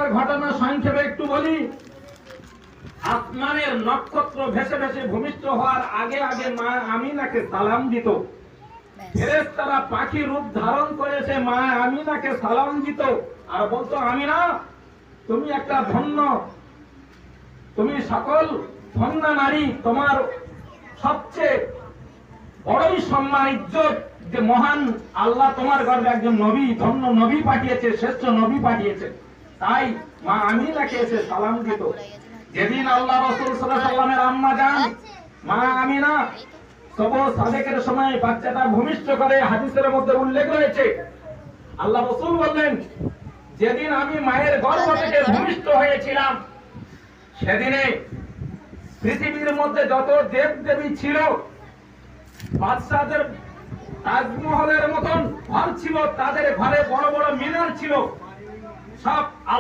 সেখানকার ঘটনা সংক্ষেপে একটু বলি। আসমানের নক্ষত্র ভেসে ভেসে ভূমিষ্ঠ হওয়ার আগে আগে মা আমিনাকে সালাম দিত। ফেরেশতারা পাখি রূপ ধারণ করেছে মা আমিনাকে সালাম দিত আর বলতো, আমিনা তুমি একটা ধন্য, তুমি সকল ধন্য নারী, তোমার সবচেয়ে বড়ই সম্মান ইজ্জত যে মহান আল্লাহ তোমার গর্ভে একজন নবী, ধন্য নবী পাঠিয়েছে, শ্রেষ্ঠ নবী পাঠিয়েছে। তাই মা আমিনাকে এসে সালাম দিত। যেদিন আল্লাহ রাসূল সাল্লাল্লাহু আলাইহি ওয়াসাল্লামের আম্মা জান মা আমিনা সবর সাদেকের সময় বাচ্চাটা ভূমিষ্ঠ করে, হাদিসের মধ্যে উল্লেখ রয়েছে, আল্লাহ রাসূল বললেন, যেদিন আমি মায়ের গর্ভ থেকে ভূমিষ্ঠ হয়েছিলাম সেদিনে পৃথিবীর মধ্যে যত দেব দেবী ছিল, বাদশাদের তাজমহলের মতন ঘর ছিল, তাদের ঘরে বড় বড় মিনার ছিল, সব